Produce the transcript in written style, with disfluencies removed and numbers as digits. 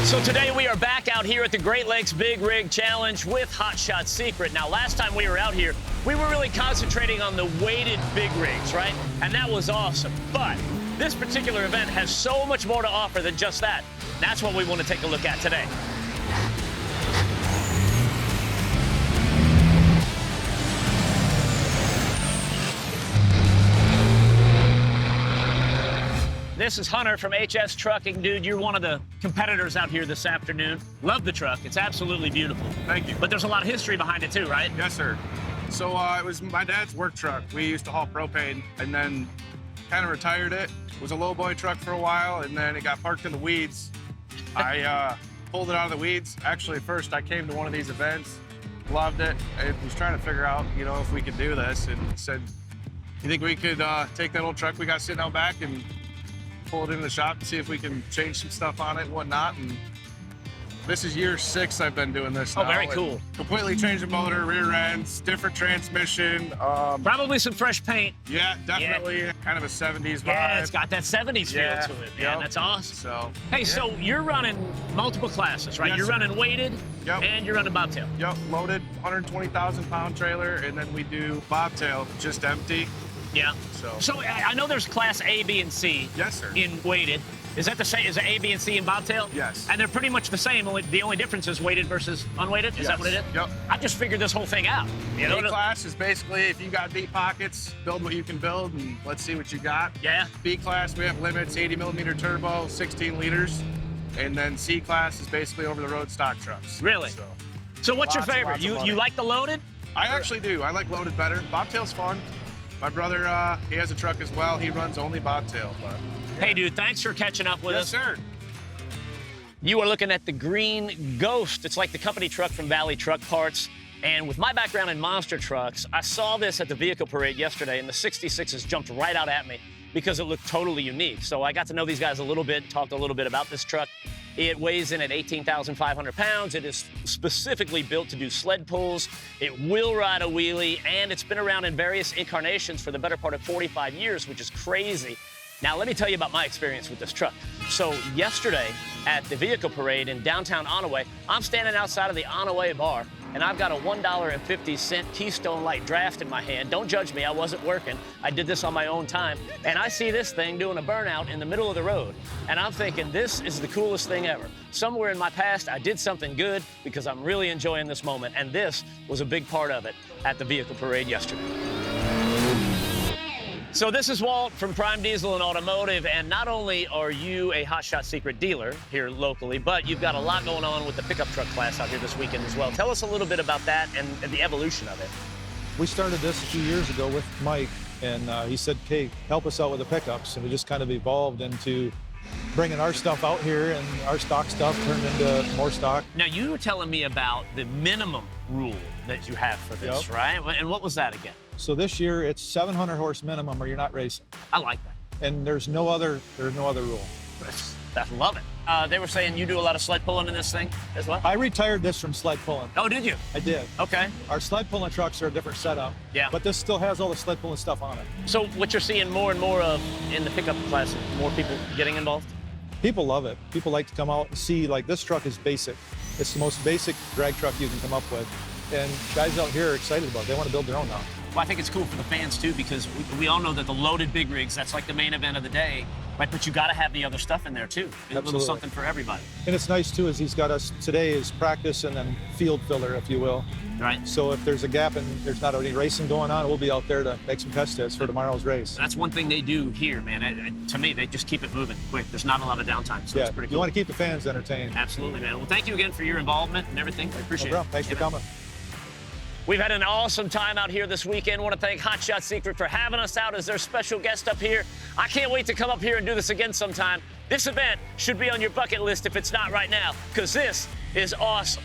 So today we are back out here at the Great Lakes Big Rig Challenge with Hot Shot Secret. Now, last time we were out here, we were really concentrating on the weighted big rigs, right? And that was awesome. But this particular event has so much more to offer than just that. That's what we want to take a look at today. This is Hunter from HS Trucking. Dude, you're one of the competitors out here this afternoon. Love the truck. It's absolutely beautiful. Thank you. But there's a lot of history behind it too, right? Yes, sir. So it was my dad's work truck. We used to haul propane and then kind of retired it. It was a low boy truck for a while and then it got parked in the weeds. I pulled it out of the weeds. Actually, first I came to one of these events, loved it. I was trying to figure out, you know, if we could do this and said, you think we could take that old truck we got sitting out back and pull it into the shop and see if we can change some stuff on it and whatnot. And this is year 6 I've been doing this now. Oh, very cool. Completely changed the motor, rear ends, different transmission. Probably some fresh paint. Yeah, definitely. Yeah. Kind of a 70s vibe. Yeah, it's got that 70s feel to it, man. Yep. That's awesome. So, hey, yeah. So you're running multiple classes, right? Yes, you're sir. running weighted Yep. and you're running bobtail. Yep, loaded 120,000 pound trailer, and then we do bobtail, just empty. Yeah. So I know there's class A, B, and C. Yes, sir. In weighted. Is that the same? Is it A, B, and C in bobtail? Yes. And they're pretty much the same. The only difference is weighted versus unweighted. Is that what it is? Yep. I just figured this whole thing out. You know? A class is basically if you got deep pockets, build what you can build, and let's see what you got. Yeah. B class, we have limits, 80 millimeter turbo, 16 liters. And then C class is basically over the road stock trucks. Really? So what's your favorite? You like the loaded? I actually do. I like loaded better. Bobtail's fun. My brother, he has a truck as well. He runs only bobtail. But, yeah. Hey, dude, thanks for catching up with us. Yes, sir. You are looking at the Green Ghost. It's like the company truck from Valley Truck Parts. And with my background in monster trucks, I saw this at the vehicle parade yesterday, and the 66s jumped right out at me because it looked totally unique. So I got to know these guys a little bit, talked a little bit about this truck. It weighs in at 18,500 pounds. It is specifically built to do sled pulls. It will ride a wheelie, and it's been around in various incarnations for the better part of 45 years, which is crazy. Now, let me tell you about my experience with this truck. So yesterday at the vehicle parade in downtown Onaway, I'm standing outside of the Onaway bar, and I've got a $1.50 Keystone Light Draft in my hand. Don't judge me, I wasn't working. I did this on my own time. And I see this thing doing a burnout in the middle of the road. And I'm thinking, this is the coolest thing ever. Somewhere in my past, I did something good because I'm really enjoying this moment. And this was a big part of it at the vehicle parade yesterday. So this is Walt from Prime Diesel and Automotive, and not only are you a Hot Shot Secret dealer here locally, but you've got a lot going on with the pickup truck class out here this weekend as well. Tell us a little bit about that and the evolution of it. We started this a few years ago with Mike, and he said, "Hey, help us out with the pickups," and we just kind of evolved into bringing our stuff out here, and our stock stuff turned into more stock. Now, you were telling me about the minimum rule that you have for this, Yep. right? And what was that again? So this year it's 700 horse minimum or you're not racing. I like that. And there's no other rule. I love it. They were saying you do a lot of sled pulling in this thing as well? I retired this from sled pulling. Oh, did you? I did. Okay. Our sled pulling trucks are a different setup. Yeah. But this still has all the sled pulling stuff on it. So what you're seeing more and more of in the pickup class, more people getting involved? People love it. People like to come out and see, like, this truck is basic. It's the most basic drag truck you can come up with. And guys out here are excited about it. They want to build their own now. Well, I think it's cool for the fans, too, because we all know that the loaded big rigs, that's like the main event of the day, right? But you got to have the other stuff in there, too. A little something for everybody. And it's nice, too, is he's got us today is practice and then field filler, if you will. Right. So if there's a gap and there's not any racing going on, we'll be out there to make some test tests for tomorrow's race. That's one thing they do here, man. To me, they just keep it moving quick. There's not a lot of downtime, so it's pretty cool. You want to keep the fans entertained. Absolutely, man. Well, thank you again for your involvement and everything. I appreciate it. Thanks for coming. We've had an awesome time out here this weekend. I want to thank Hot Shot Secret for having us out as their special guest up here. I can't wait to come up here and do this again sometime. This event should be on your bucket list if it's not right now, because this is awesome.